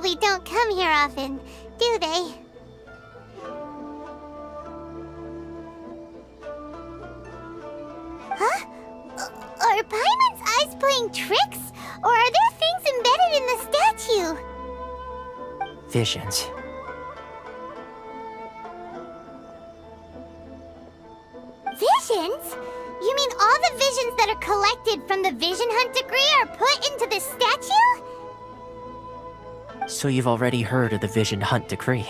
probably don't come here often, do they? Huh? Are Paimon's eyes playing tricks? Or are there things embedded in the statue? Visions. Visions? You mean all the visions that are collected from the Vision Hunt degree are put into the statue? So you've already heard of the Vision Hunt decree.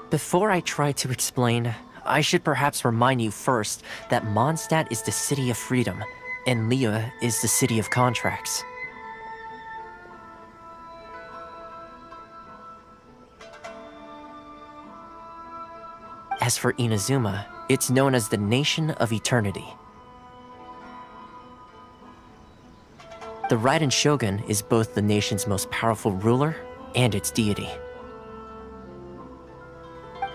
Before I try to explain, I should perhaps remind you first that Mondstadt is the city of freedom, and Liyue is the city of contracts. As for Inazuma, it's known as the Nation of Eternity. The Raiden Shogun is both the nation's most powerful ruler and its deity.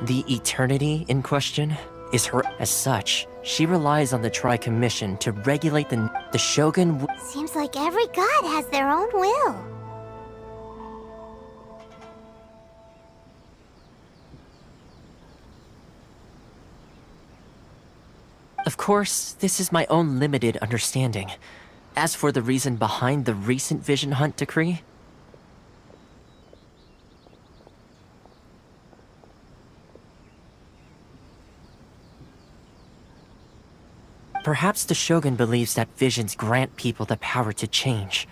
The Eternity in question is her. As such, she relies on the Tri-Commission to regulate the Shogun. Seems like every god has their own will. Of course, this is my own limited understanding. As for the reason behind the recent Vision Hunt decree, perhaps the Shogun believes that visions grant people the power to change,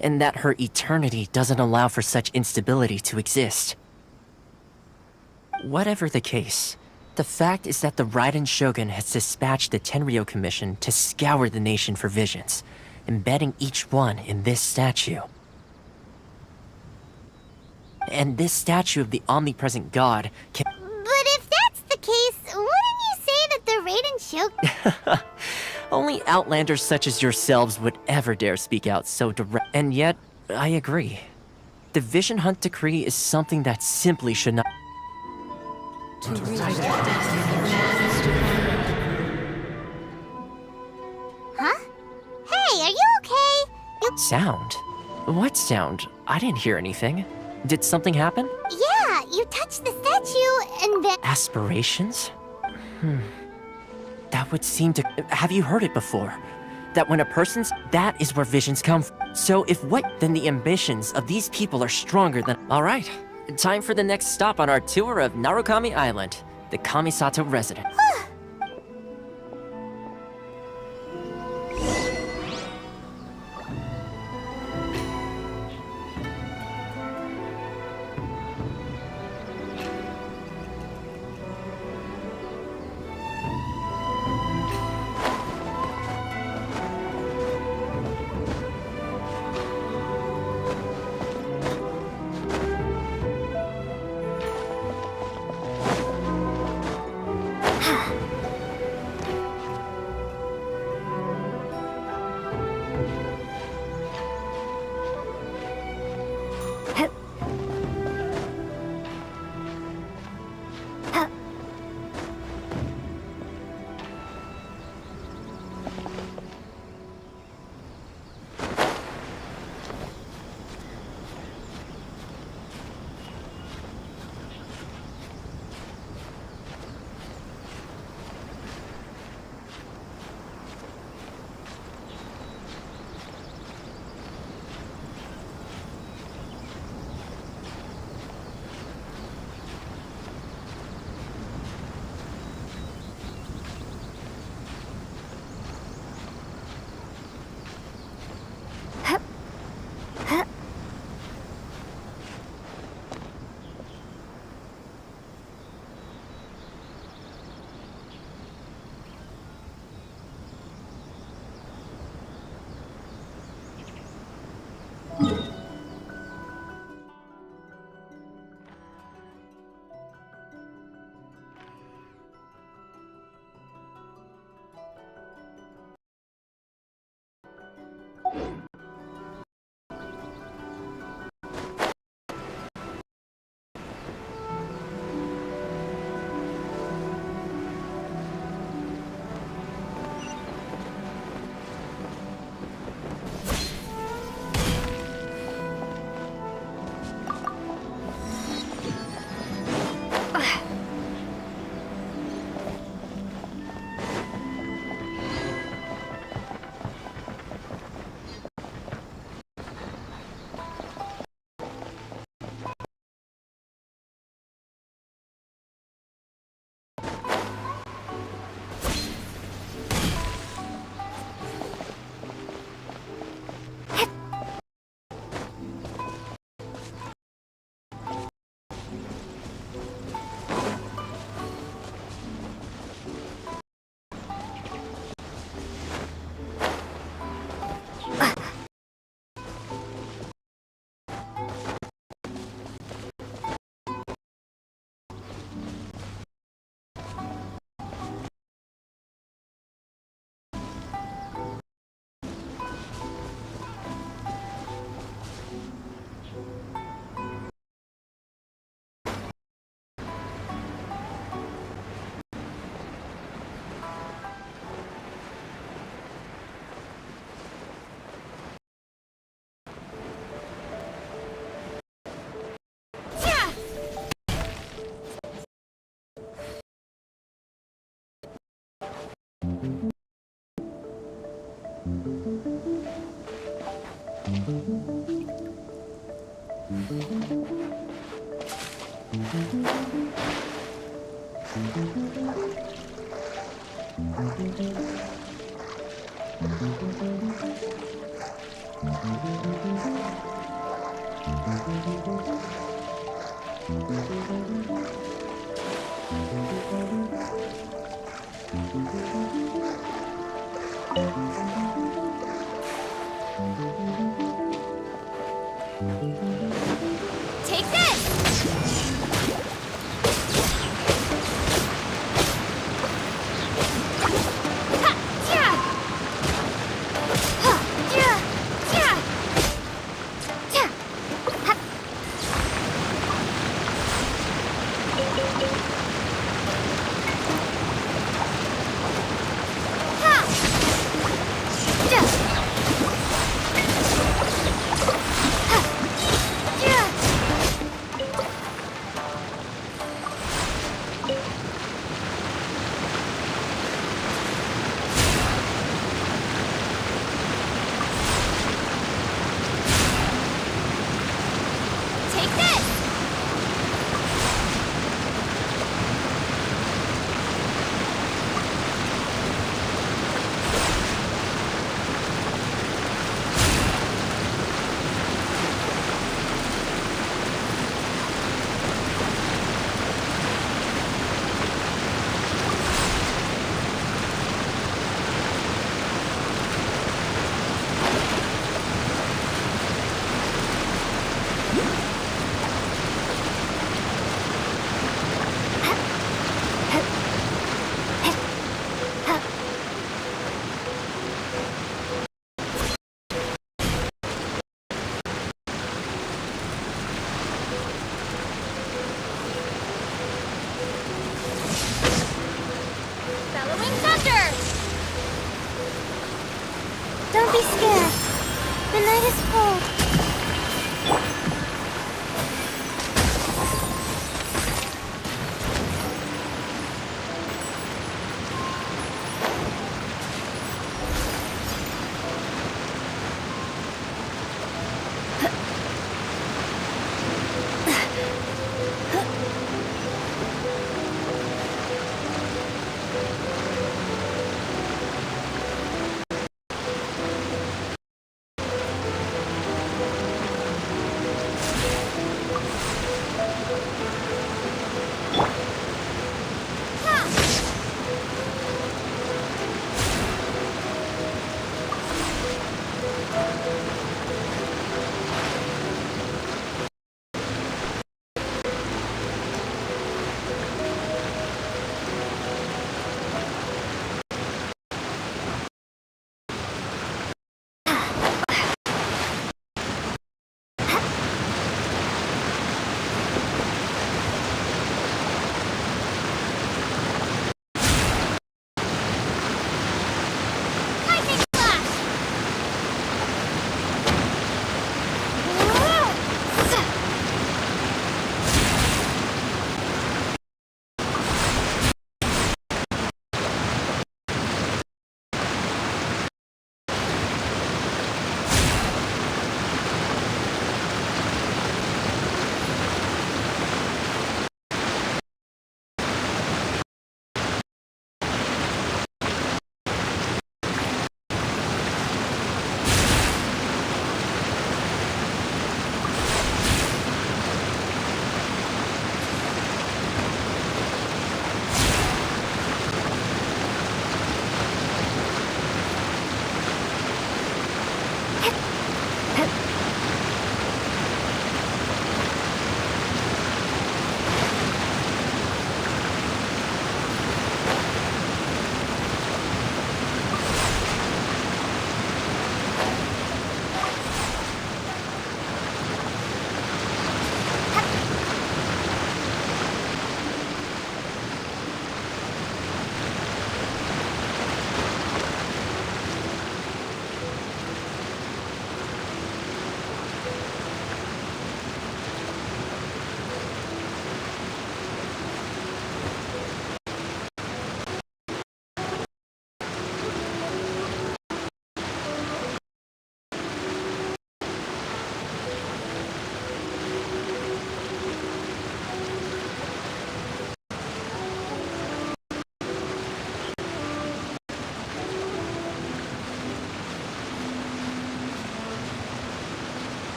and that her eternity doesn't allow for such instability to exist. Whatever the case, the fact is that the Raiden Shogun has dispatched the Tenryou Commission to scour the nation for visions, embedding each one in this statue. And this statue of the omnipresent god can— But if that's the case, wouldn't you say that the Raiden Shogun— Only outlanders such as yourselves would ever dare speak out so direct. And yet, I agree. The Vision Hunt decree is something that simply should not— Huh? Hey, are you okay? You— Sound? What sound? I didn't hear anything. Did something happen? Yeah, you touched the statue and then— Aspirations? That would seem to— Have you heard it before? That when a person's— That is where visions come from. So if what— Then the ambitions of these people are stronger than— Alright, time for the next stop on our tour of Narukami Island, the Kamisato residence. Take this! Ha! Yeah! Ha! Yeah! Yeah! Yeah! Ha! Ha! Yeah! Ha!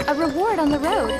A reward on the road.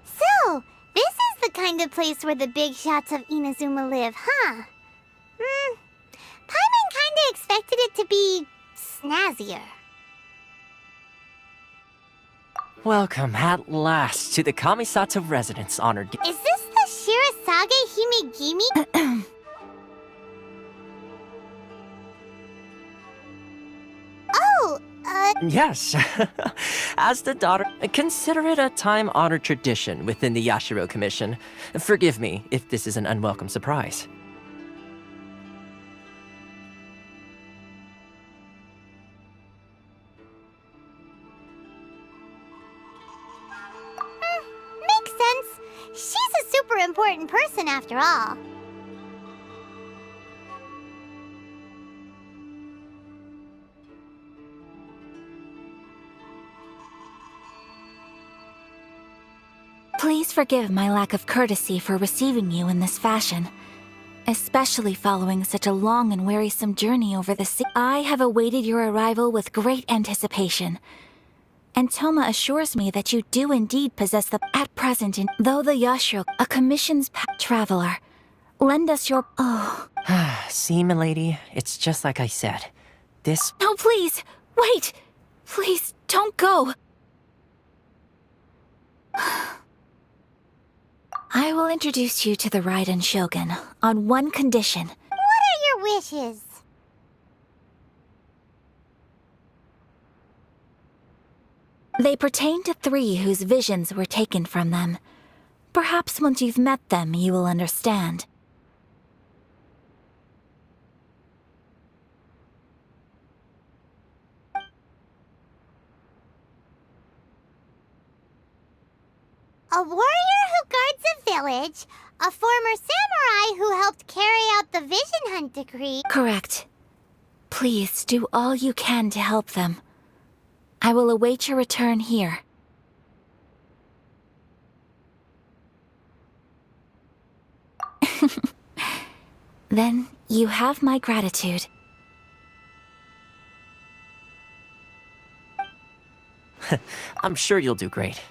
So, this is the kind of place where the big shots of Inazuma live, huh? Paimon kinda expected it to be snazzier. Welcome at last to the Kamisato residence, honored guest. Is this the Shirasage Himegimi? Oh, Yes. As the daughter, consider it a time-honored tradition within the Yashiro Commission. Forgive me if this is an unwelcome surprise. makes sense. She's a super important person after all. Please forgive my lack of courtesy for receiving you in this fashion, especially following such a long and wearisome journey over the sea. I have awaited your arrival with great anticipation, and Toma assures me that you do indeed possess the at present in though the Yashiro, a commission's traveler. Lend us your See, milady, it's just like I said. This... No, please! Wait! Please, don't go! I will introduce you to the Raiden Shogun on one condition. What are your wishes? They pertain to three whose visions were taken from them. Perhaps once you've met them, you will understand. A warrior who guards a village, a former samurai who helped carry out the Vision Hunt decree. Correct. Please do all you can to help them. I will await your return here. Then you have my gratitude. I'm sure you'll do great.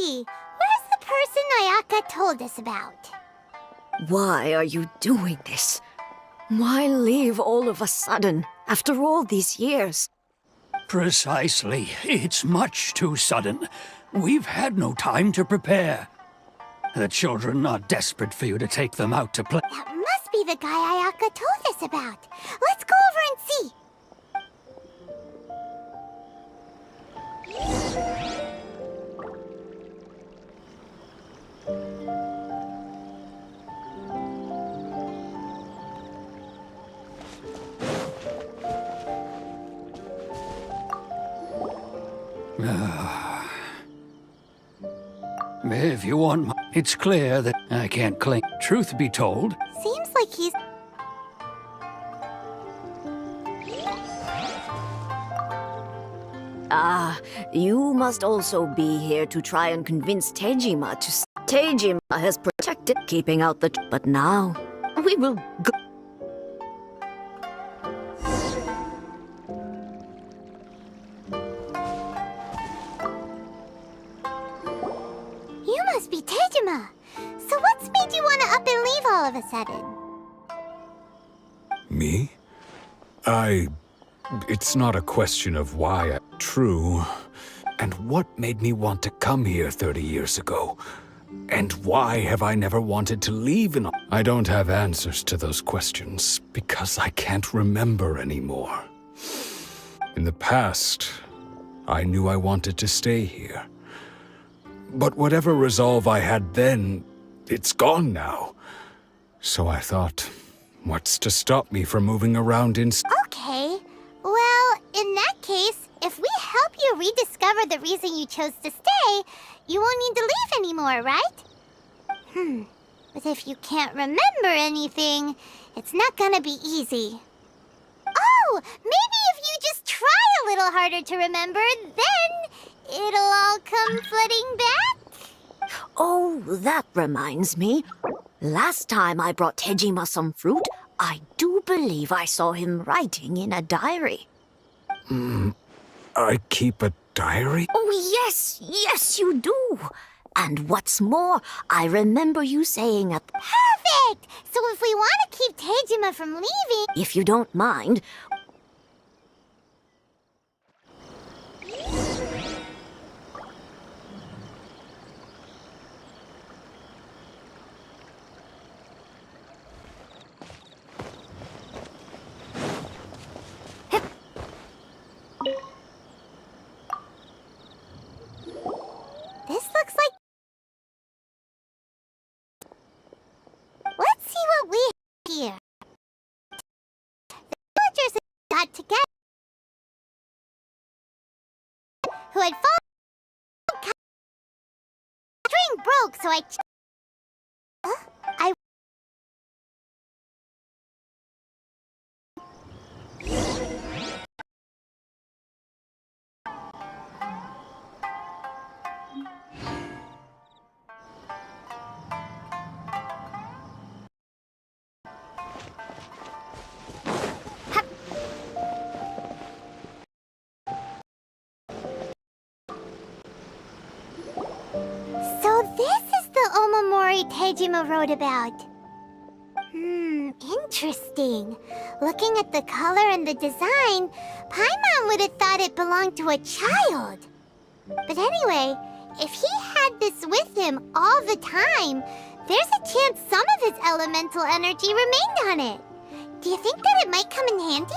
see. Where's the person Ayaka told us about? Why are you doing this? Why leave all of a sudden, after all these years? Precisely. It's much too sudden. We've had no time to prepare. The children are desperate for you to take them out to play. That must be the guy Ayaka told us about. Let's go over and see. If you want, it's clear that I can't claim. Truth be told, Seems like he's... You must also be here to try and convince Tejima to... Tejima has protected keeping out the... But now, we will go... You must be Tejima. So what's made you want to up and leave all of a sudden? Me? It's not a question of why. True. And what made me want to come here 30 years ago? And why have I never wanted to leave? I don't have answers to those questions because I can't remember anymore. In the past, I knew I wanted to stay here. But whatever resolve I had then, it's gone now. So I thought, what's to stop me from moving around in... Okay. Well, in that case, if we help you rediscover the reason you chose to stay, you won't need to leave anymore, right? But if you can't remember anything, it's not gonna be easy. Oh, maybe if you just try a little harder to remember, then it'll all come flooding back? Oh, that reminds me. Last time I brought Tejima some fruit, I do believe I saw him writing in a diary. I keep a diary? Oh, yes, you do. And what's more, I remember you saying at... Perfect! So if we want to keep Tejima from leaving... If you don't mind... This looks like... Let's see what we have here. The villagers got together who had fallen... String broke, so I... So this is the Omamori Tejima wrote about. Interesting. Looking at the color and the design, Paimon would have thought it belonged to a child. But anyway, if he had this with him all the time, there's a chance some of his elemental energy remained on it. Do you think that it might come in handy?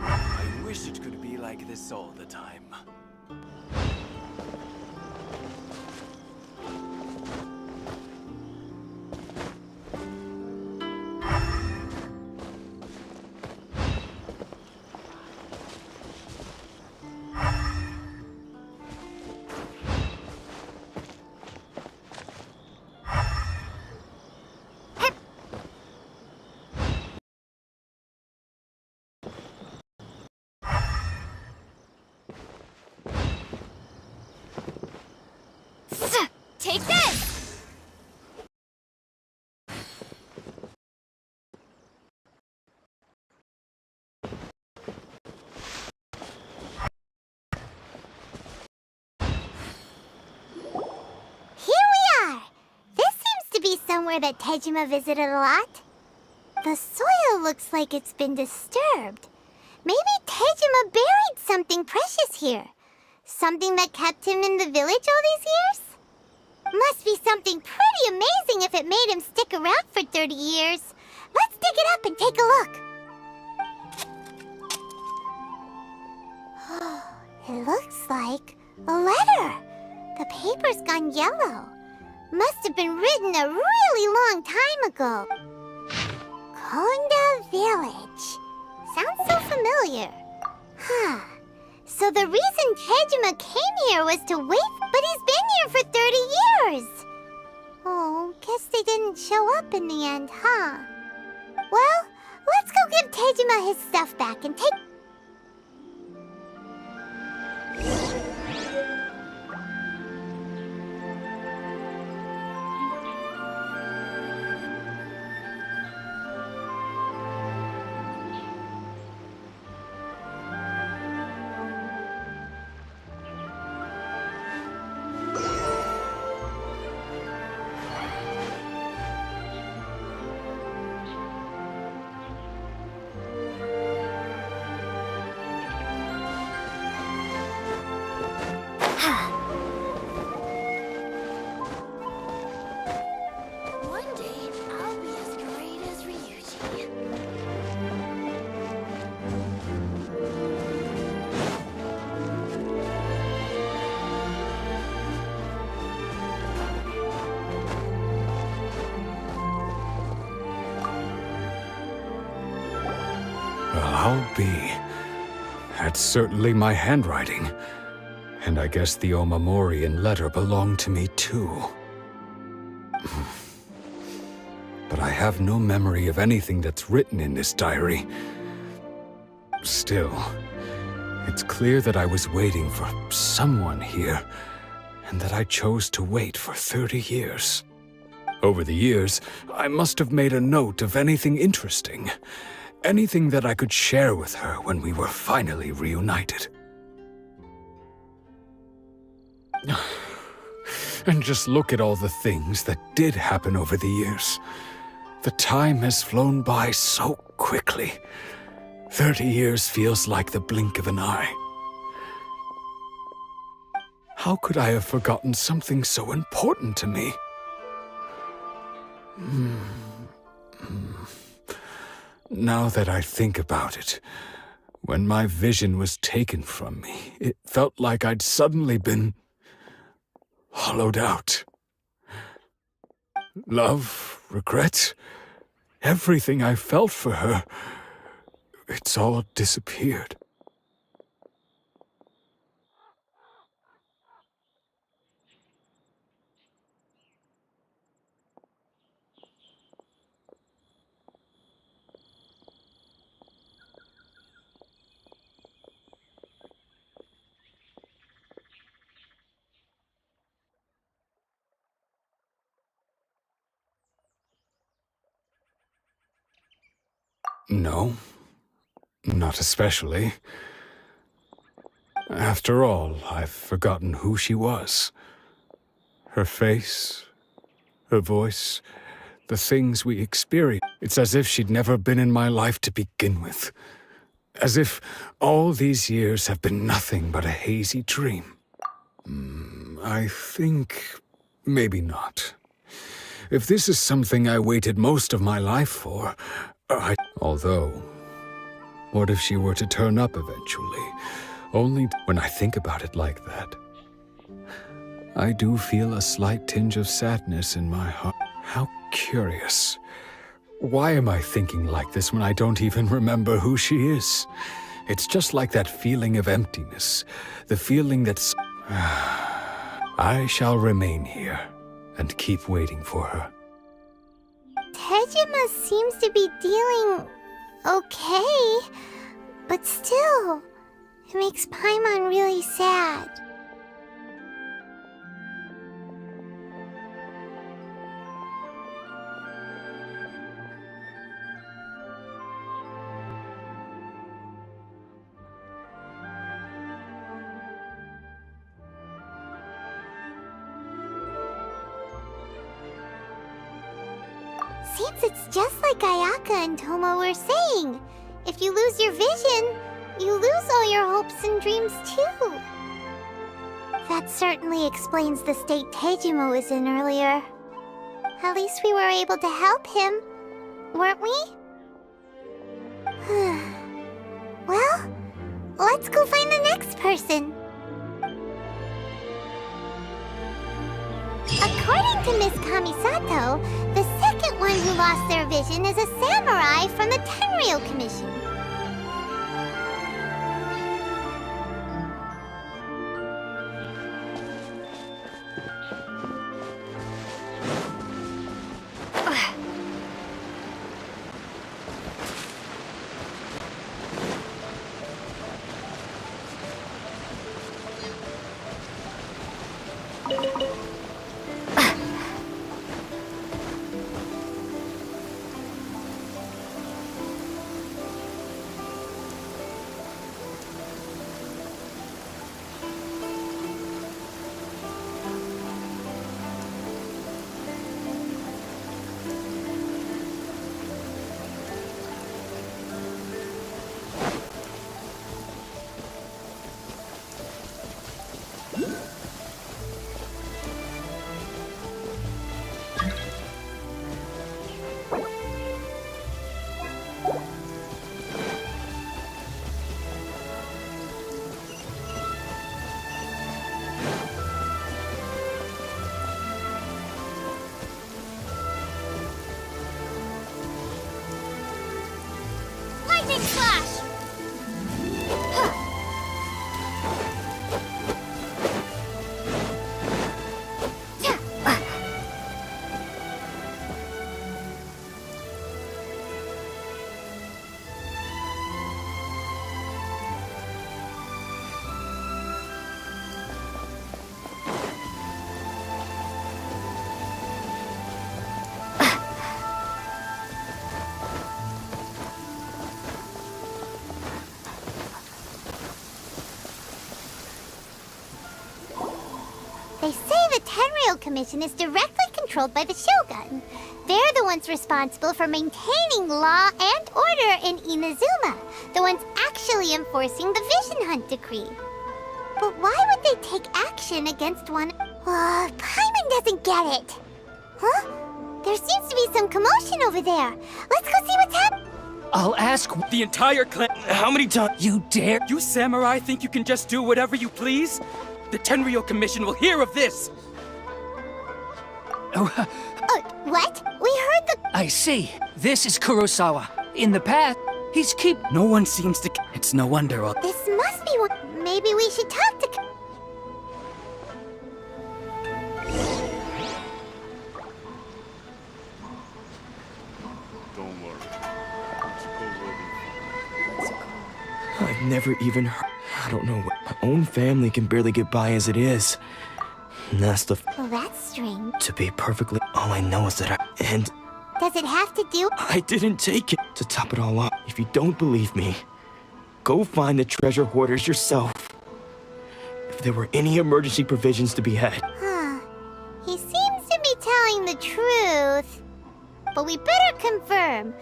I wish it could be like this all the time. somewhere that Tejima visited a lot? The soil looks like it's been disturbed. Maybe Tejima buried something precious here. Something that kept him in the village all these years? Must be something pretty amazing if it made him stick around for 30 years. Let's dig it up and take a look. It looks like a letter. The paper's gone yellow. Must have been written a really long time ago. Konda Village. Sounds so familiar. Huh. So the reason Tejima came here was to wait, but he's been here for 30 years. Oh, guess they didn't show up in the end, huh? Well, let's go give Tejima his stuff back and take... One day, I'll be as great as Ryuji. Well, I'll be. That's certainly my handwriting. And I guess the Omamorian letter belonged to me too. But I have no memory of anything that's written in this diary. Still, it's clear that I was waiting for someone here, and that I chose to wait for 30 years. Over the years, I must have made a note of anything interesting. Anything that I could share with her when we were finally reunited. And just look at all the things that did happen over the years. The time has flown by so quickly. 30 years feels like the blink of an eye. How could I have forgotten something so important to me? Now that I think about it, when my vision was taken from me, it felt like I'd suddenly been hollowed out. Love, regret, everything I felt for her, it's all disappeared. No, not especially. After all, I've forgotten who she was. Her face, her voice, the things we experienced. It's as if she'd never been in my life to begin with. As if all these years have been nothing but a hazy dream. I think maybe not. If this is something I waited most of my life for, Although, what if she were to turn up eventually? Only when I think about it like that, I do feel a slight tinge of sadness in my heart. How curious. Why am I thinking like this when I don't even remember who she is? It's just like that feeling of emptiness. The feeling that's... I shall remain here and keep waiting for her. Tejima seems to be dealing okay, but still, it makes Paimon really sad. seems it's just like Ayaka and Tomo were saying. If you lose your vision, you lose all your hopes and dreams too. That certainly explains the state Tejima was in earlier. At least we were able to help him, weren't we? Well, let's go find the next person. According to Miss Kamisato, the second one who lost their vision is a samurai from the Tenryou Commission. They say the Tenryou Commission is directly controlled by the Shogun. They're the ones responsible for maintaining law and order in Inazuma, the ones actually enforcing the Vision Hunt decree. But why would they take action against one? Paimon doesn't get it. Huh? There seems to be some commotion over there. Let's go see what's happening. I'll ask the entire clan. How many times you dare? You samurai think you can just do whatever you please? The Tenryou Commission will hear of this! What? We heard the... I see. This is Kurosawa. In the past, he's keep... No one seems to... It's no wonder all... This must be what... Maybe we should talk to... Don't worry. I've never even heard... I don't know. My own family can barely get by as it is. And that's the... Well, that's strange. To be perfectly... All I know is that I... And... Does it have to do... I didn't take it. To top it all up, if you don't believe me, go find the treasure hoarders yourself. If there were any emergency provisions to be had. Huh. He seems to be telling the truth. But we better confirm.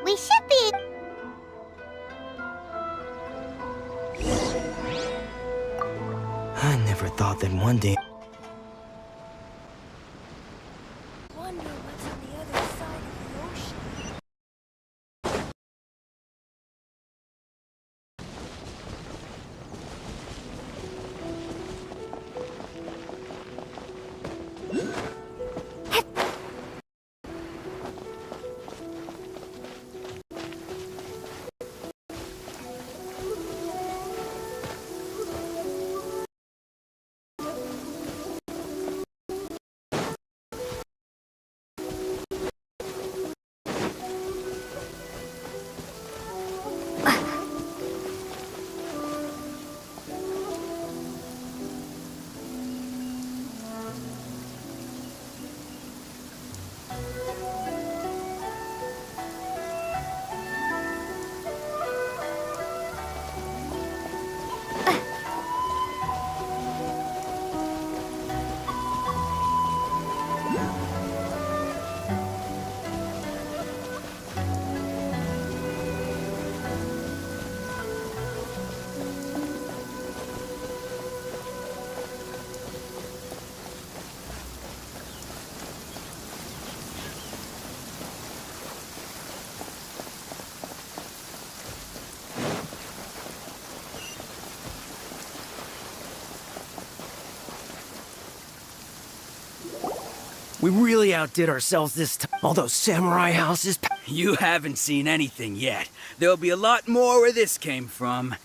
We should be... I never thought that one day... Wonder what's on the other side of the ocean. We really outdid ourselves this time. All those samurai houses. You haven't seen anything yet. There'll be a lot more where this came from.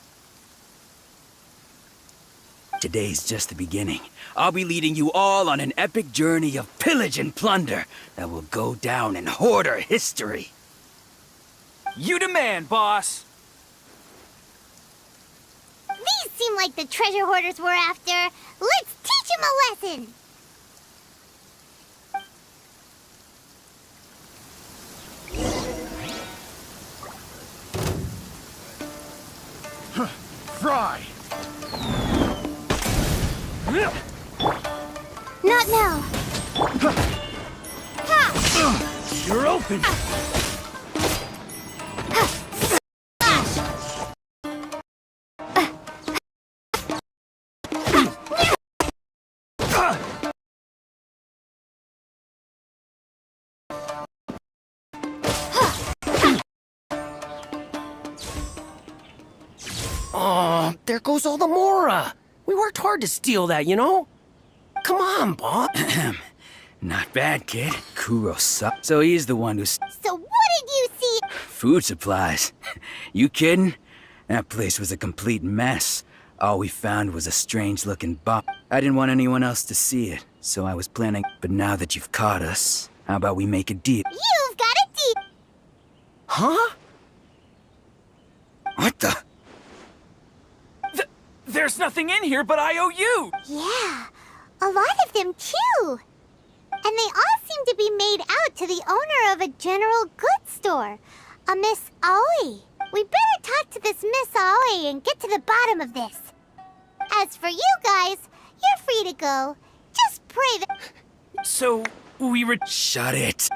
Today's just the beginning. I'll be leading you all on an epic journey of pillage and plunder that will go down in Hoarder history. You demand, boss! These seem like the treasure hoarders we're after. Let's teach them a lesson! Fry! Not now. You're open! Oh, there goes all the Mora. We worked hard to steal that, you know? Come on, boss. Not bad, kid. Kuro sucks. So he's the one who's... So what did you see? Food supplies. You kidding? That place was a complete mess. All we found was a strange-looking box. I didn't want anyone else to see it, so I was planning... But now that you've caught us, how about we make a deal? You've got a deal. Huh? What the... There's nothing in here but IOU! Yeah, a lot of them too. And they all seem to be made out to the owner of a general goods store, a Miss Aoi. We better talk to this Miss Aoi and get to the bottom of this. As for you guys, you're free to go. Just pray that... So, we were... Shut it.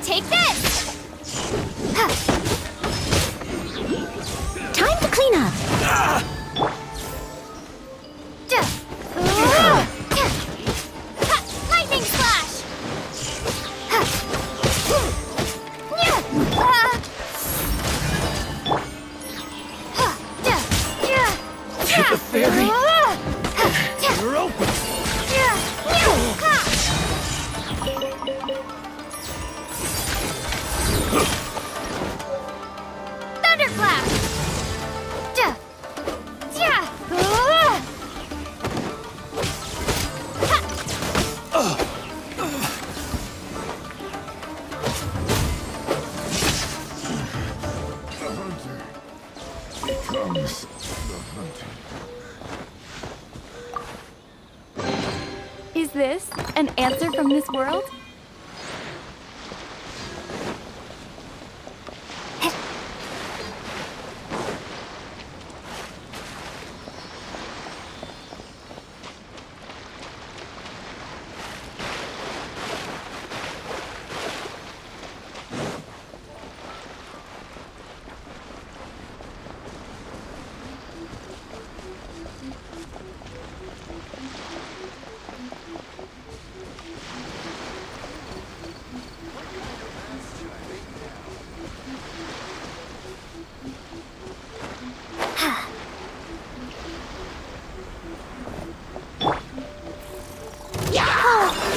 Take this! Time to clean up. Lightning slash! The fairy! You're open! Thunderclap! Is this an answer from this world?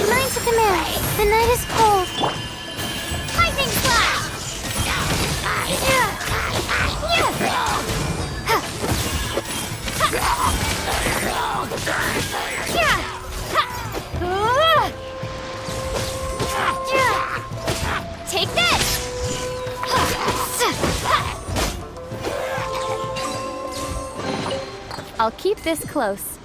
Mine to command. The night is cold. Lightning slash! Take this! I'll keep this close.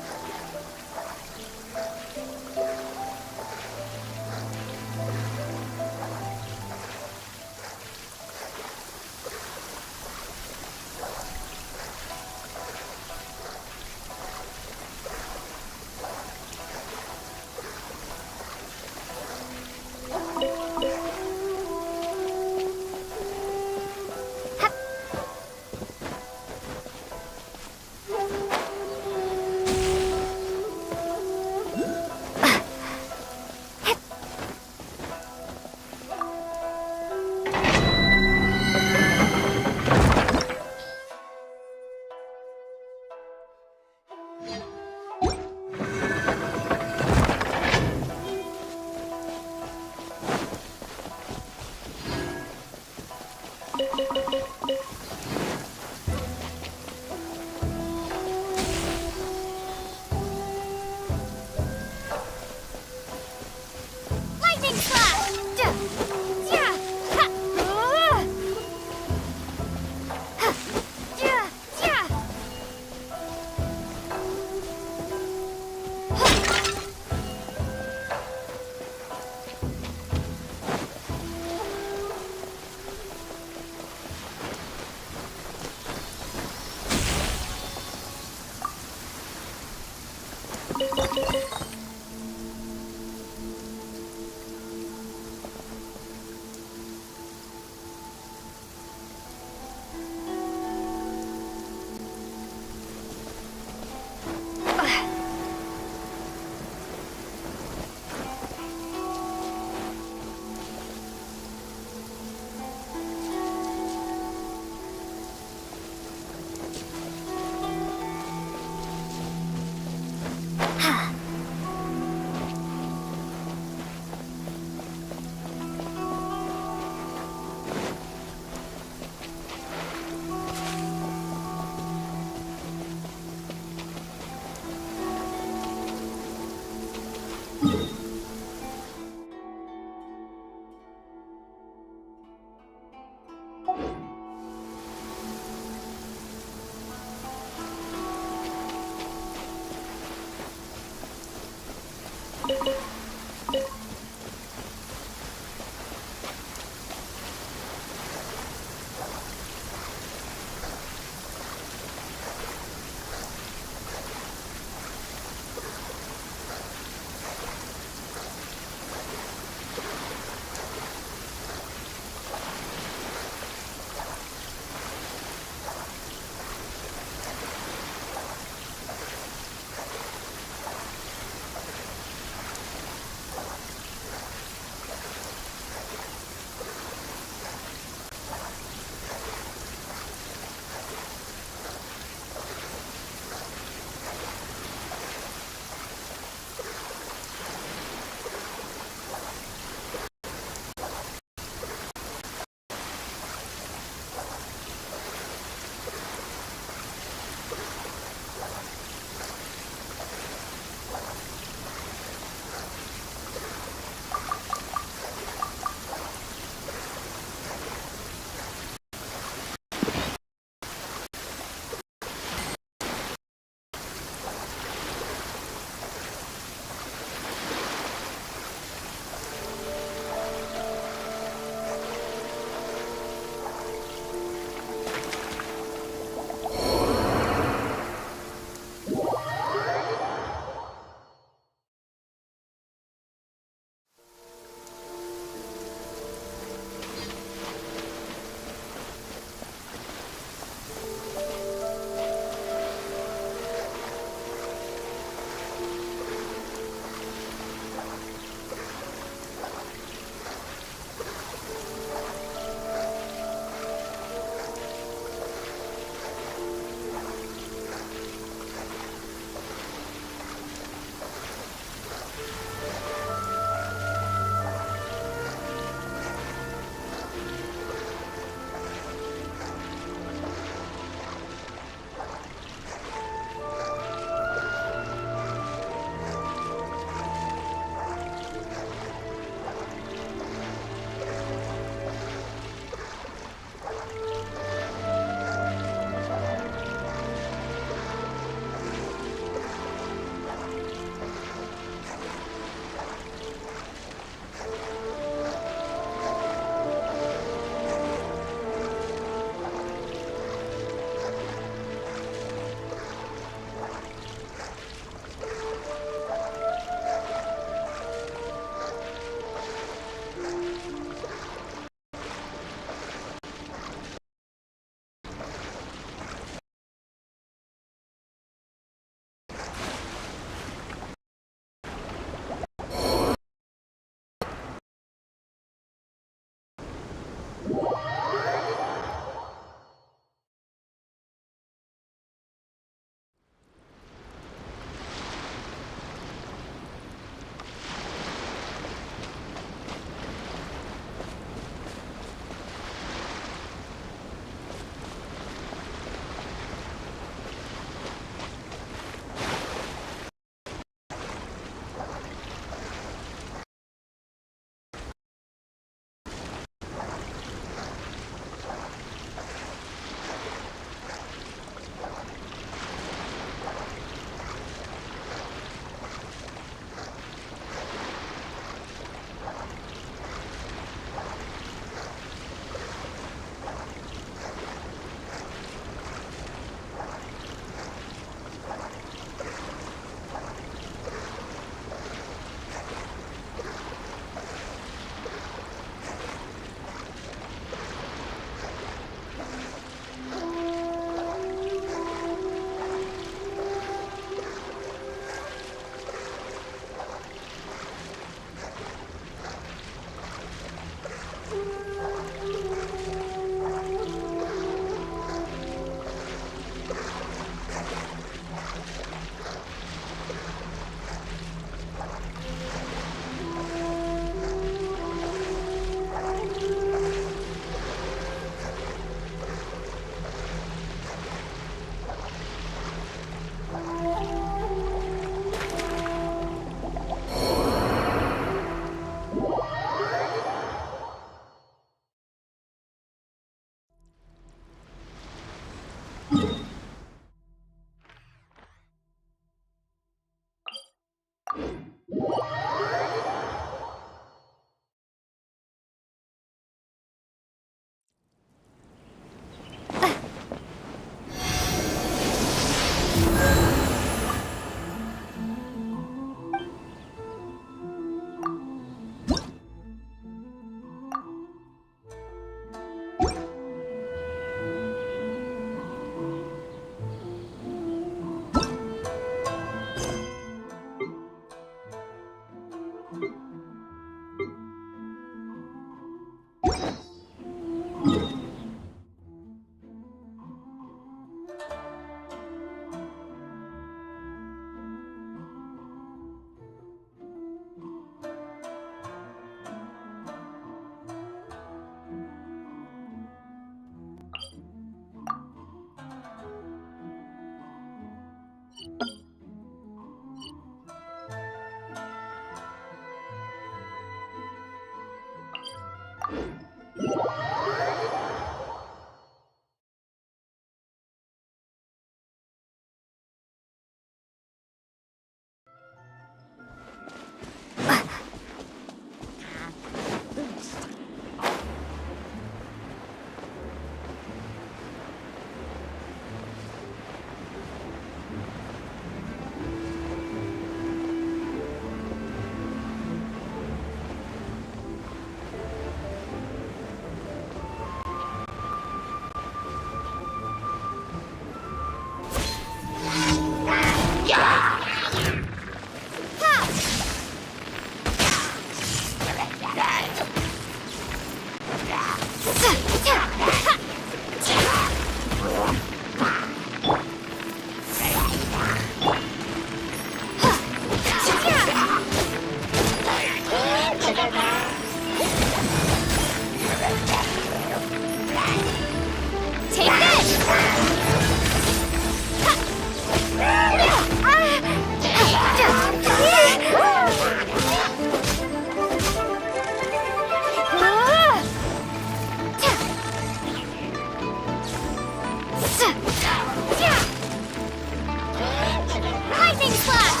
Lightning slash!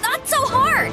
Not so hard!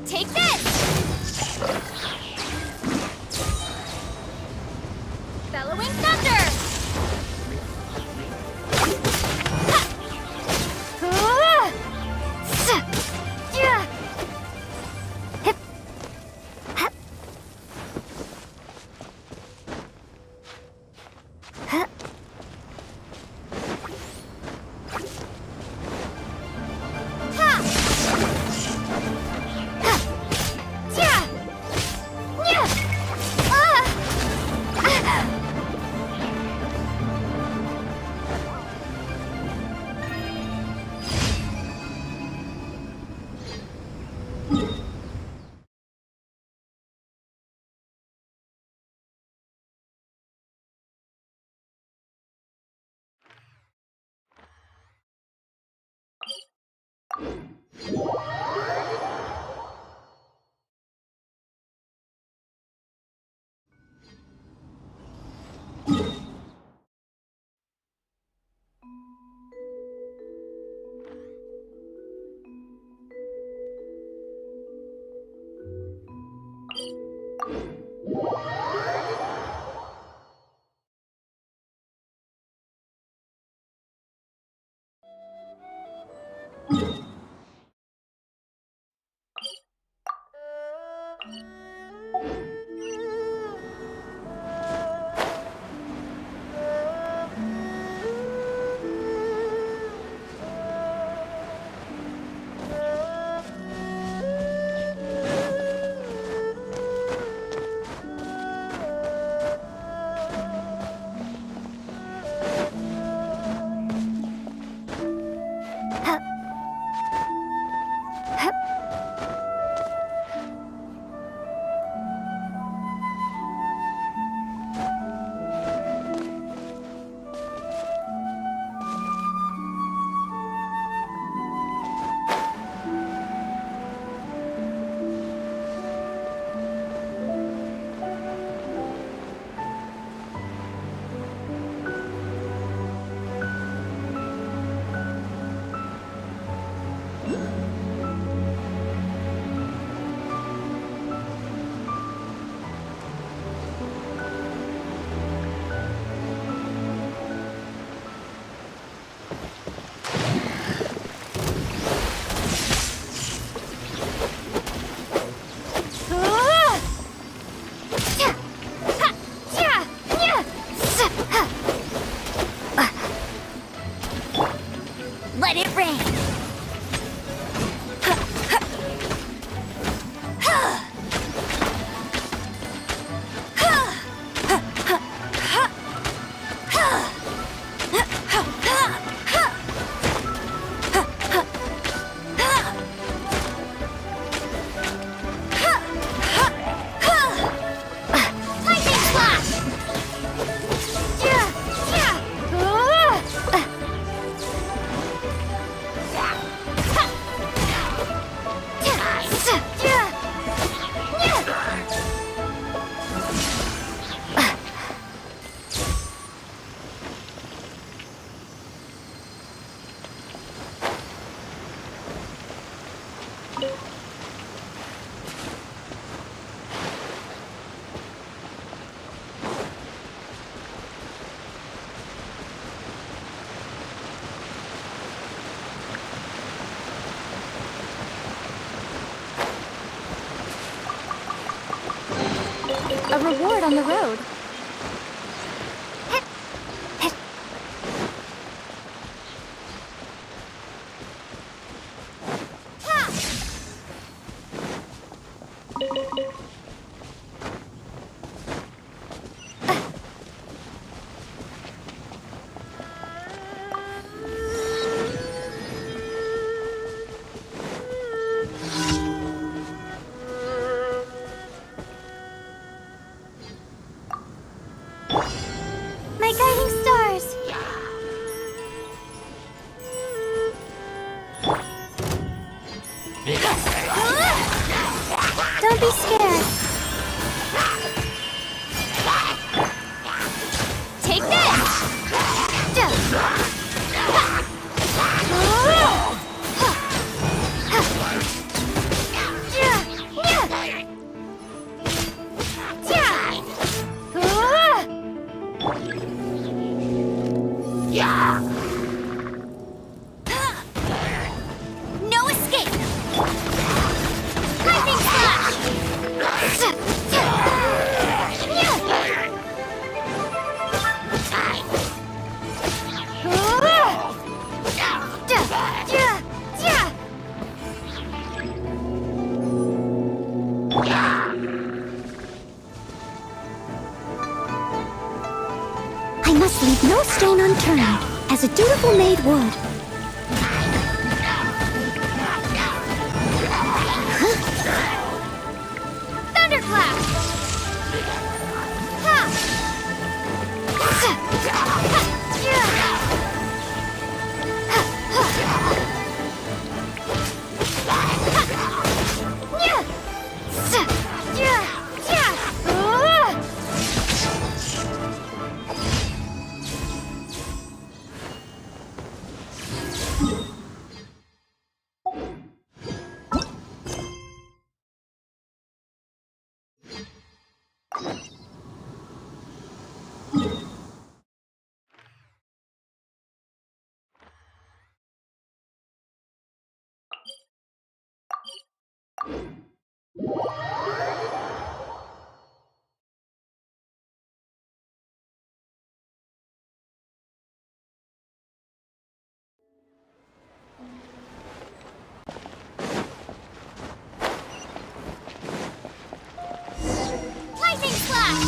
Take this! Bellowing thunder! A reward on the road. My guiding stars! Don't be scared. Take this! No escape! Lightning slash! I must leave no stone unturned, as a dutiful maid would. Thunderclap! Lightning slash!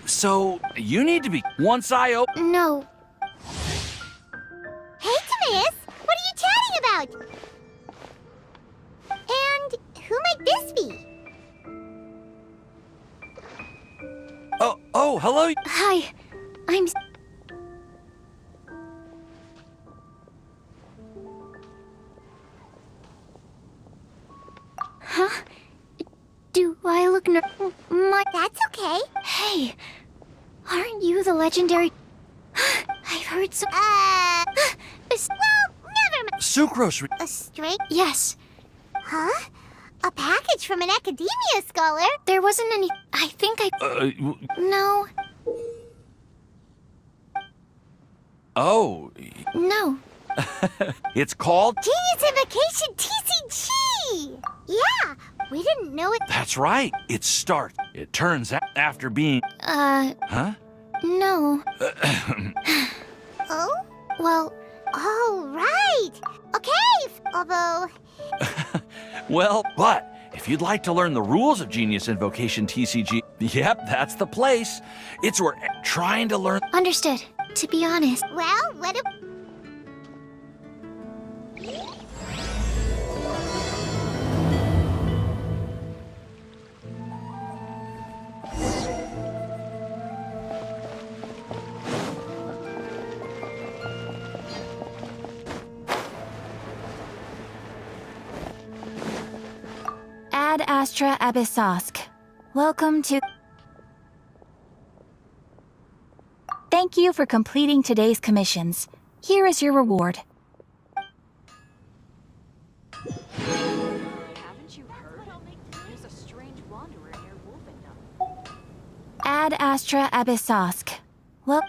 So, you need to be... Once I open... No. Hey, Timaeus! What are you chatting about? And who might this be? Oh, hello? Hi. I'm... Huh? Do I look That's okay. Hey, aren't you the legendary... I've heard so... Well, never mind. Sucrose... A straight... Yes, Huh? A package from an academia scholar? there wasn't any... I think I... No, Oh, no. it's called... Genius Invocation TCG! Yeah, we didn't know it... That's right. It starts. It turns out after being... Huh? No. Oh? Well, Oh, right! Okay, although... Well, but if you'd like to learn the rules of Genius Invocation TCG, yep, that's the place. It's where trying to learn... understood. To be honest, Well, what if... Ad Astra Abyssosk. Welcome to... Thank you for completing today's commissions. Here is your reward. Haven't you heard? There's a strange wanderer near Wolfendom. Ad Astra Abyssosk. Well...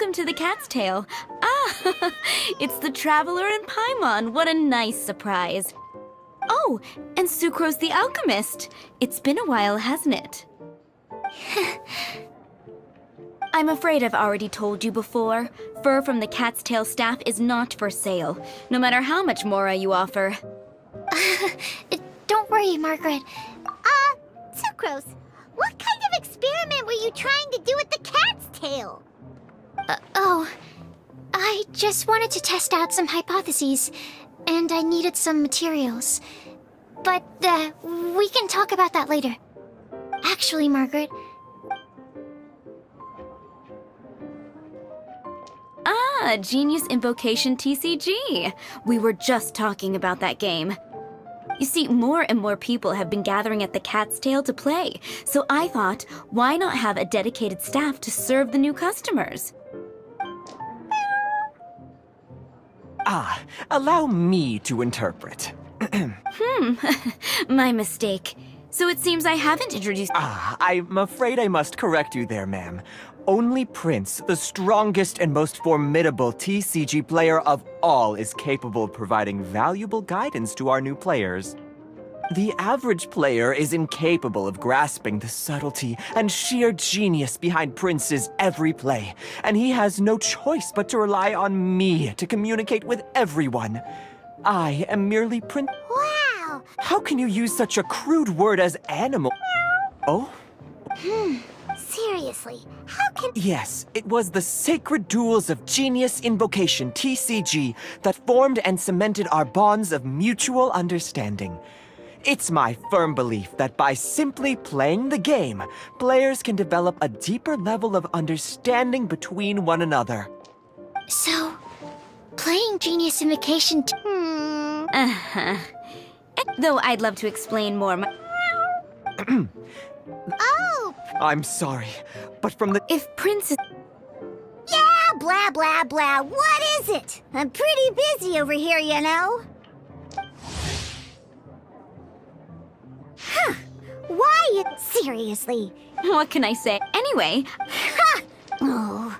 welcome to the Cat's Tail. Ah, it's the Traveler and Paimon. What a nice surprise. Oh, and Sucrose the Alchemist. It's been a while, hasn't it? I'm afraid I've already told you before. Fur from the Cat's Tail staff is not for sale, no matter how much Mora you offer. Don't worry, Margaret. Sucrose, what kind of experiment were you trying to do with the cat's tail? I just wanted to test out some hypotheses, and I needed some materials. But, we can talk about that later. Actually, Margaret... Ah, Genius Invocation TCG. We were just talking about that game. You see, more and more people have been gathering at the Cat's Tail to play, so I thought, why not have a dedicated staff to serve the new customers? Allow me to interpret. My mistake. So it seems I haven't introduced... I'm afraid I must correct you there, ma'am. Only Prince, the strongest and most formidable TCG player of all, is capable of providing valuable guidance to our new players. The average player is incapable of grasping the subtlety and sheer genius behind Prince's every play, and he has no choice but to rely on me to communicate with everyone. I am merely Prince. Wow! How can you use such a crude word as animal? Oh? Seriously, how can... Yes, it was the sacred duels of Genius Invocation, TCG, that formed and cemented our bonds of mutual understanding. It's my firm belief that by simply playing the game, players can develop a deeper level of understanding between one another. So, playing Genius Invocation Uh-huh. Though I'd love to explain more. Oh! I'm sorry, but from the... If Prince is... Yeah, blah, blah, blah. What is it? I'm pretty busy over here, you know. Huh. Why? Seriously. What can I say? Anyway, Oh.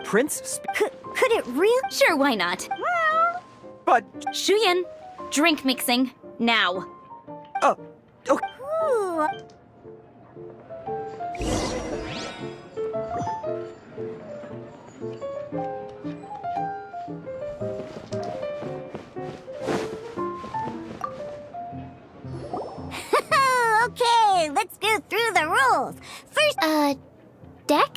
Prince... Could it really? sure, why not? But... Shuyan, drink mixing, now. Oh, Ooh. Okay, let's go through the rules. First, deck?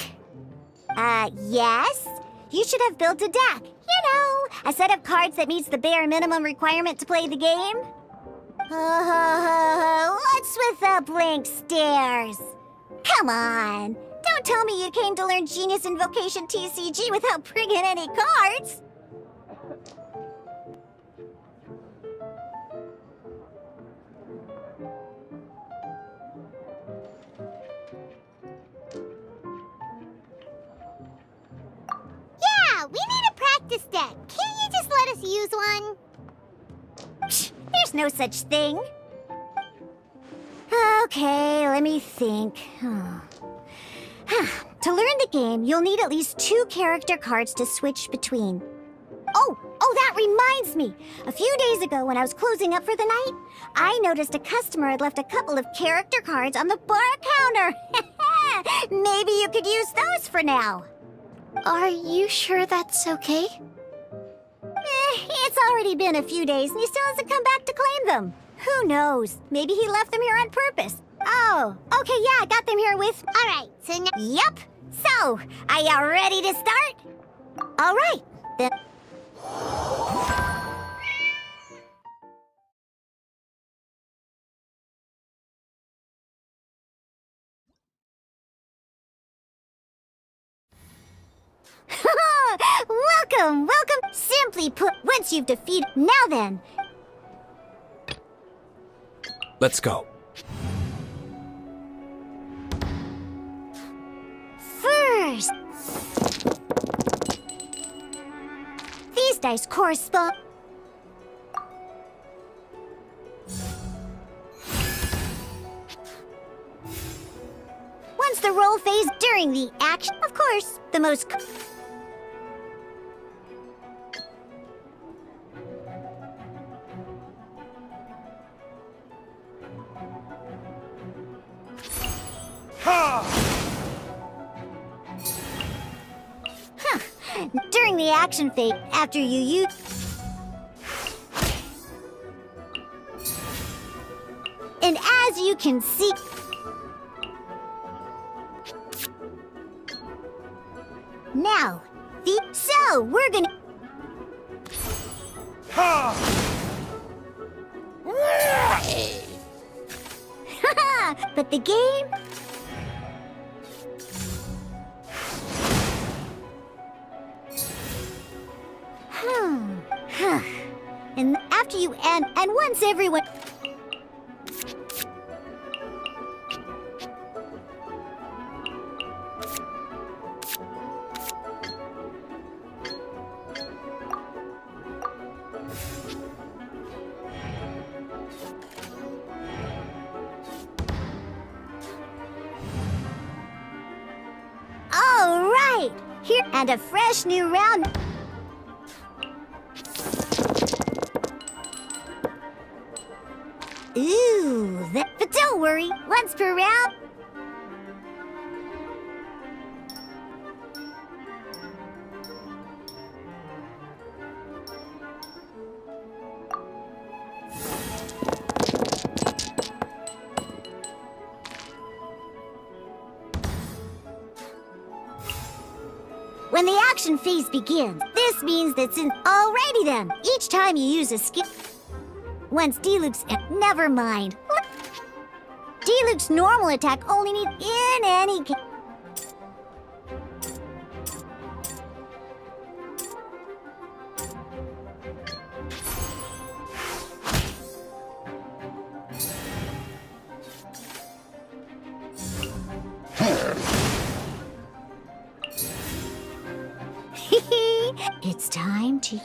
Yes. You should have built a deck. You know, a set of cards that meets the bare minimum requirement to play the game. What's with the blank stares? Come on. Don't tell me you came to learn Genius Invocation TCG without bringing any cards. Yeah, we need a practice deck. Can't you just let us use one? Psh, there's no such thing. Okay, let me think. To learn the game, you'll need at least 2 character cards to switch between. Oh, that reminds me. A few days ago when I was closing up for the night, I noticed a customer had left a couple of character cards on the bar counter. Maybe you could use those for now. Are you sure that's okay? It's already been a few days and he still hasn't come back to claim them. Who knows? Maybe he left them here on purpose. Oh, okay, yeah, I got them here with... All right, so now... Yep. So, are you ready to start? All right, then... Welcome! Simply put, once you've defeated... Now then, Let's go. first... These dice correspond... Once the roll phase during the action, of course, the most... During the action phase, after you use... And as you can see... Now, so we're gonna... But the game... And after you end, and once everyone... All right! Here, and a fresh new round... Ooh, but don't worry, once per round... when the action phase begins. This means that since... Alrighty then, each time you use a skill... Once Diluc's... Never mind. Diluc's normal attack only needs... In any case... It's time to...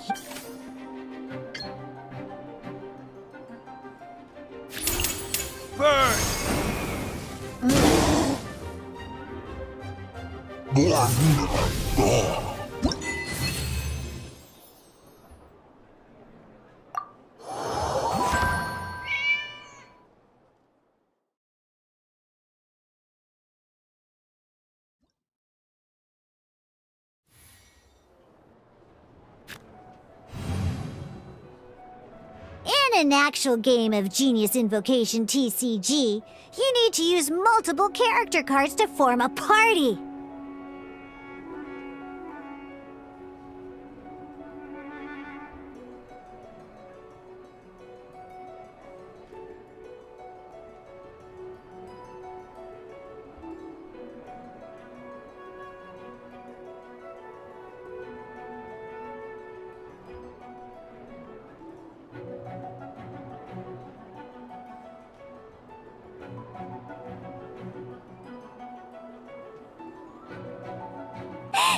In an actual game of Genius Invocation TCG, you need to use multiple character cards to form a party.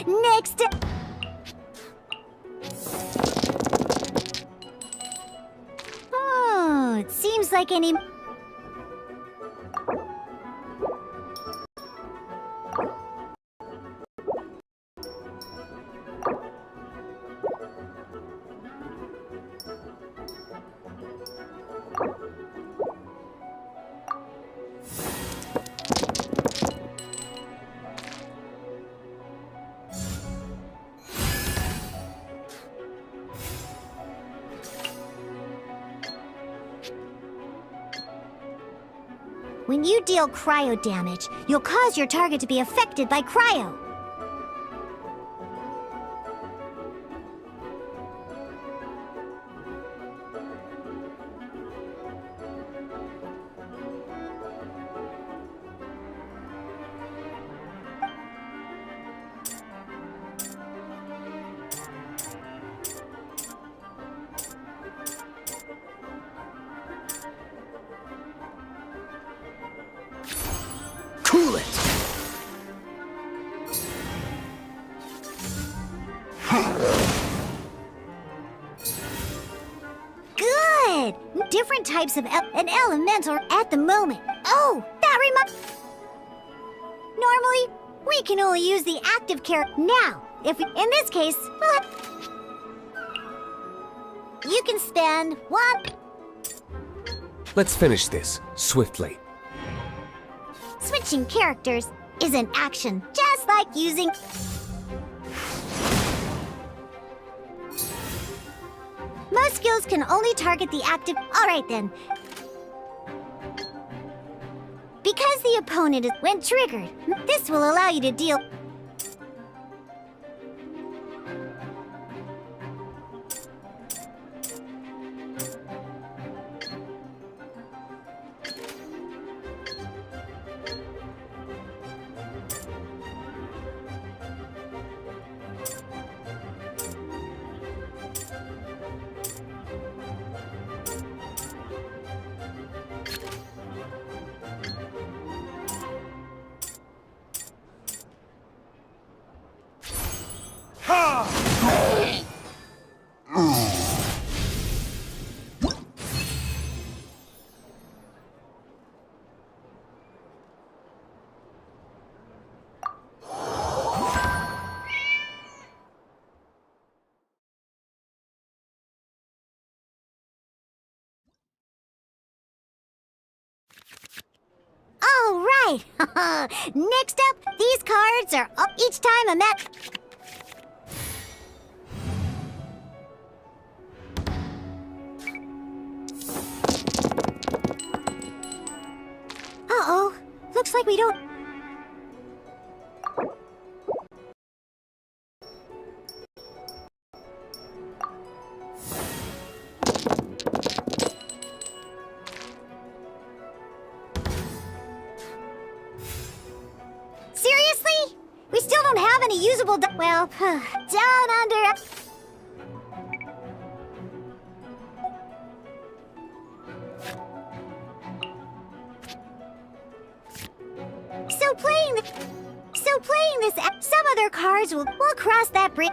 Next... Oh, it seems like any... When you deal cryo damage, you'll cause your target to be affected by cryo. Cool it! Good! Different types of an elemental at the moment. Oh, that reminds... Normally, we can only use the active character. Now, if we, in this case, we'll you can spend one... Let's finish this, swiftly. Switching characters is an action, just like using... Most skills can only target the active... Alright then. Because the opponent is... When triggered, this will allow you to deal... All right. Next up, these cards are up each time a match. Uh-oh. Looks like we don't... Well, down under... So playing this... Some other cards will cross that bridge...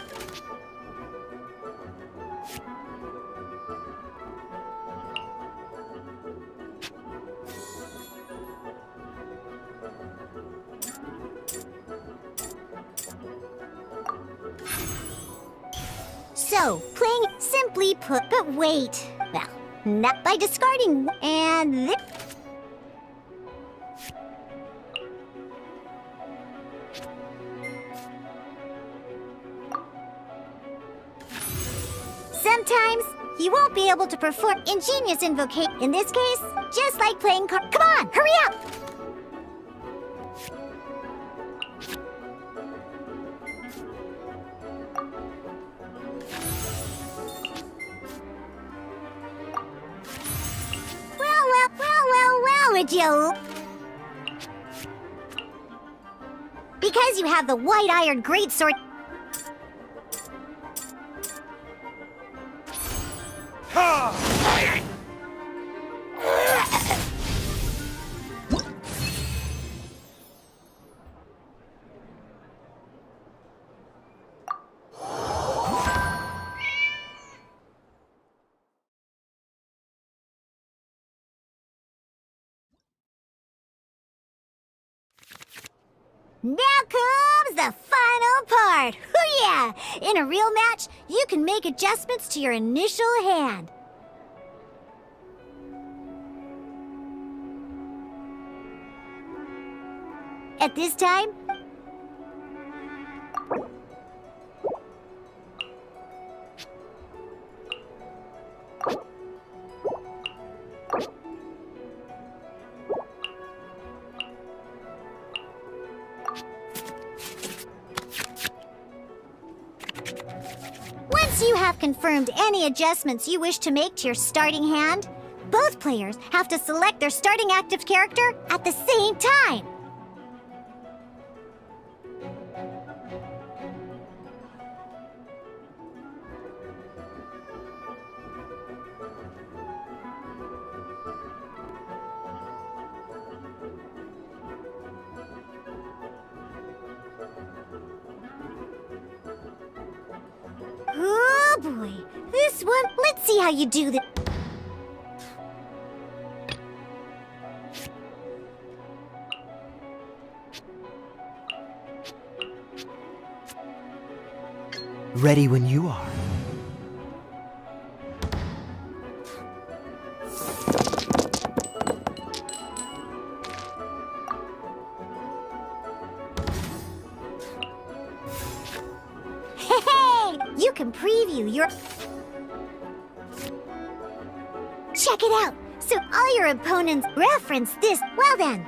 So, playing simply put, but wait. Well, not by discarding and this. Sometimes you won't be able to perform ingenious invocation. In this case, just like playing Come on, hurry up! Well, would you? Because you have the white iron greatsword. Now comes the final part! Hoo yeah! In a real match, you can make adjustments to your initial hand. At this time, once you have confirmed any adjustments you wish to make to your starting hand, both players have to select their starting active character at the same time. Oh boy, this one, let's see how you do this. Ready when you are. You can preview your... Check it out! So all your opponents reference this. Well then.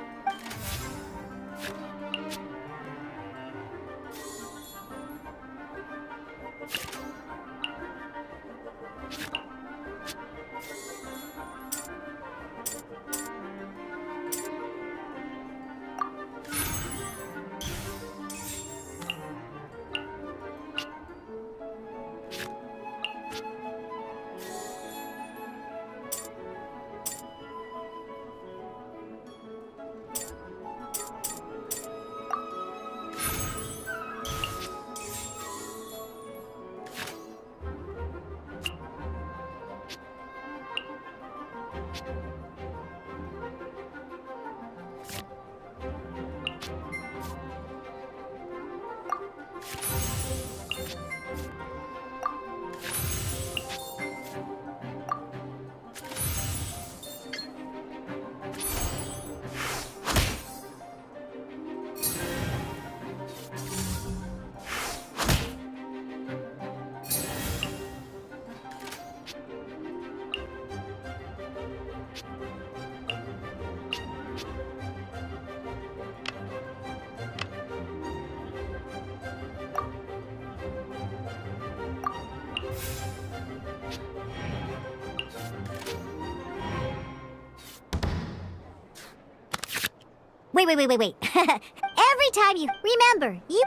Wait. Every time you... Remember, you...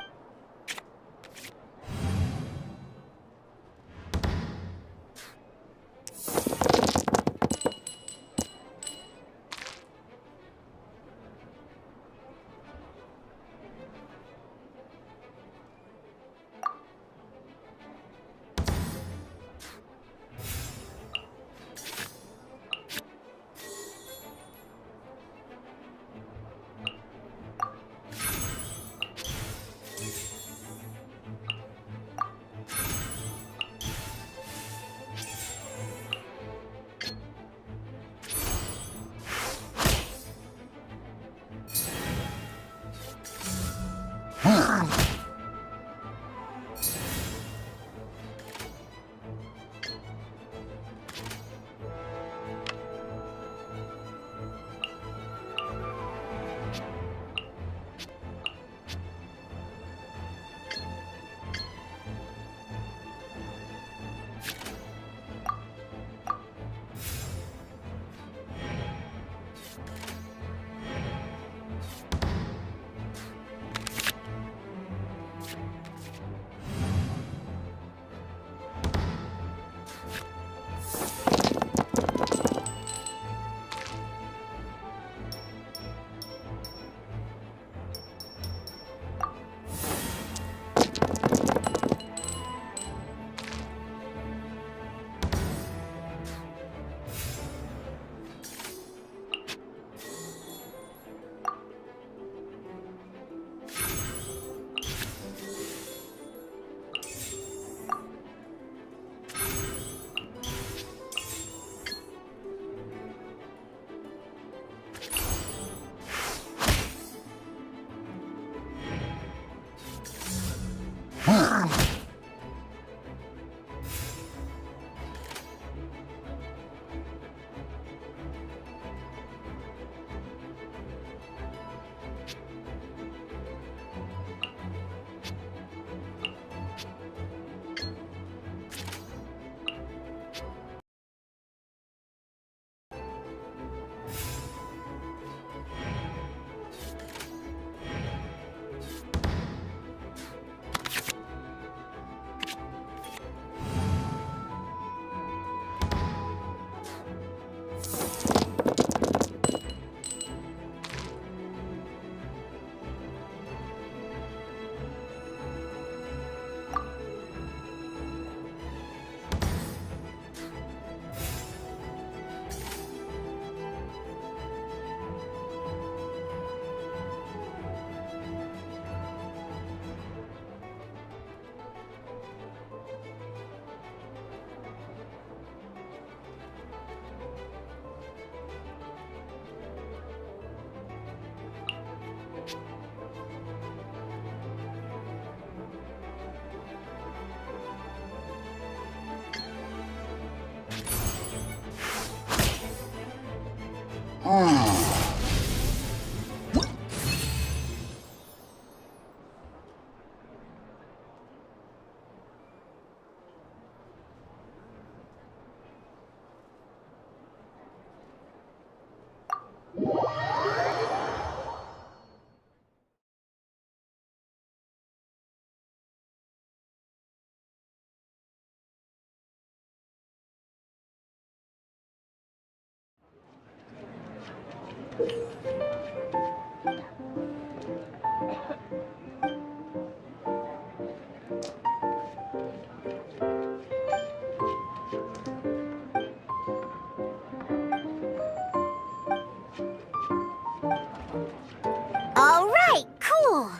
All right, cool.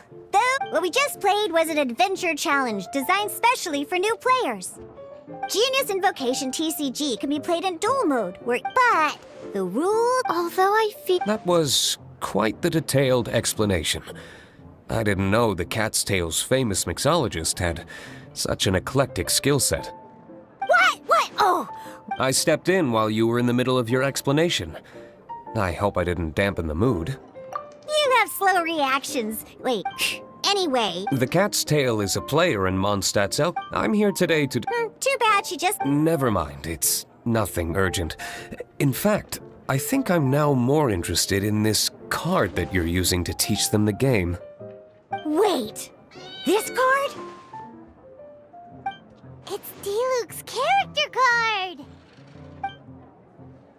What we just played was an adventure challenge designed specially for new players. Genius Invocation TCG can be played in duel mode, but the rule, although I feel... That was quite the detailed explanation. I didn't know the Cat's Tail's famous mixologist had such an eclectic skill set. What? Oh! I stepped in while you were in the middle of your explanation. I hope I didn't dampen the mood. You have slow reactions. Wait, anyway. The Cat's Tail is a player in Mondstadt's Elk. I'm here today to... Too bad she just... Never mind, it's nothing urgent. In fact, I think I'm now more interested in this card that you're using to teach them the game. Wait, this card? It's Diluc's character card!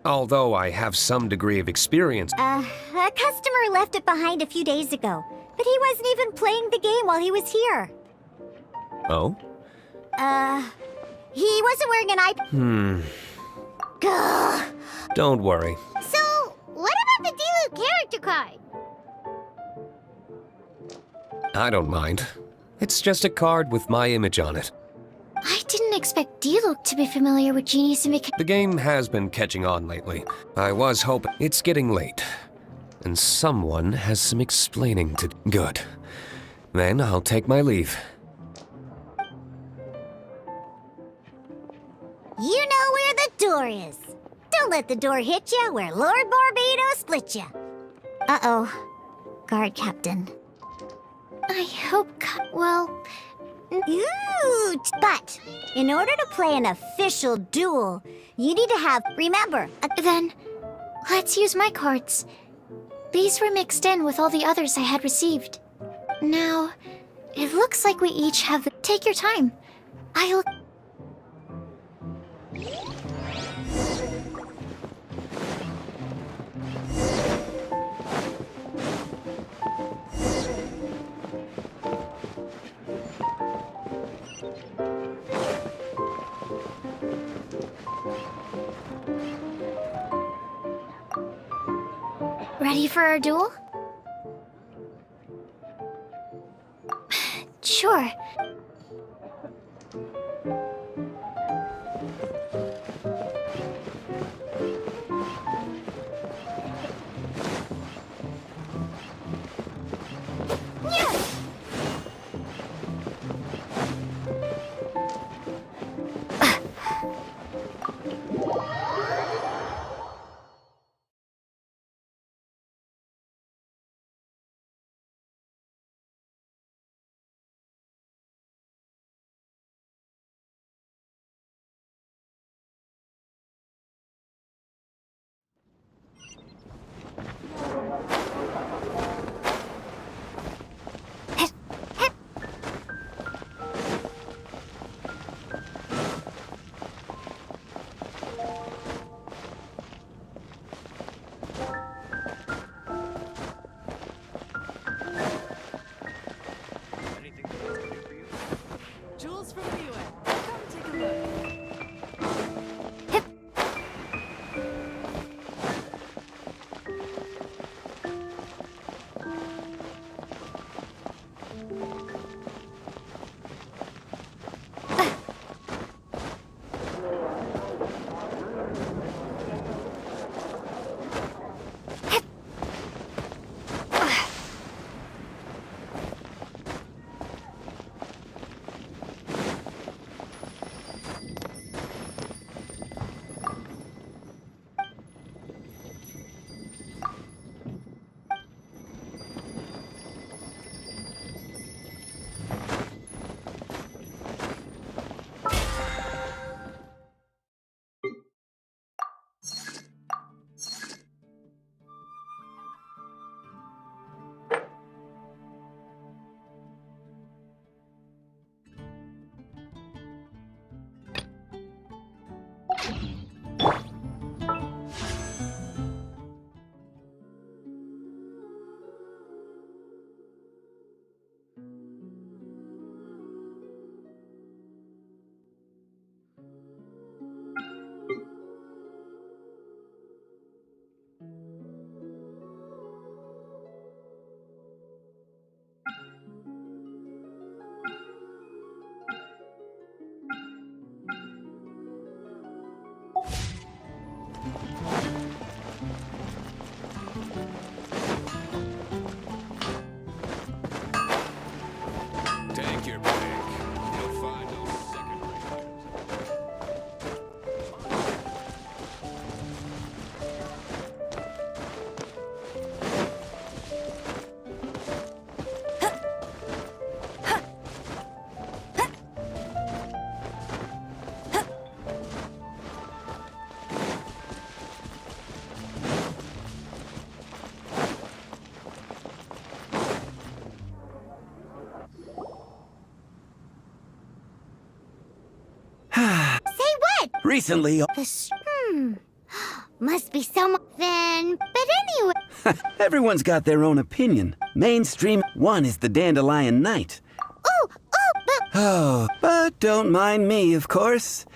Although I have some degree of experience... A customer left it behind a few days ago, but he wasn't even playing the game while he was here. Oh? He wasn't wearing an eye... Gah. Don't worry. So, what about the Diluc character card? I don't mind. It's just a card with my image on it. I didn't expect Diluc to be familiar with Genius Invocation. The game has been catching on lately. I was hoping... It's getting late. And someone has some explaining to... Good. Then I'll take my leave. You know where the door is. Don't let the door hit you where Lord Barbados split you. Uh-oh. Guard Captain. I hope... well... Ooh, but in order to play an official duel, you need to have... Remember... Then, let's use my cards. These were mixed in with all the others I had received. Now, it looks like we each have the... Take your time. I'll... Ready for our duel? Sure. what? Recently, Must be someone then. But anyway. everyone's got their own opinion. Mainstream one is the Dandelion Knight. But Oh, but don't mind me, of course.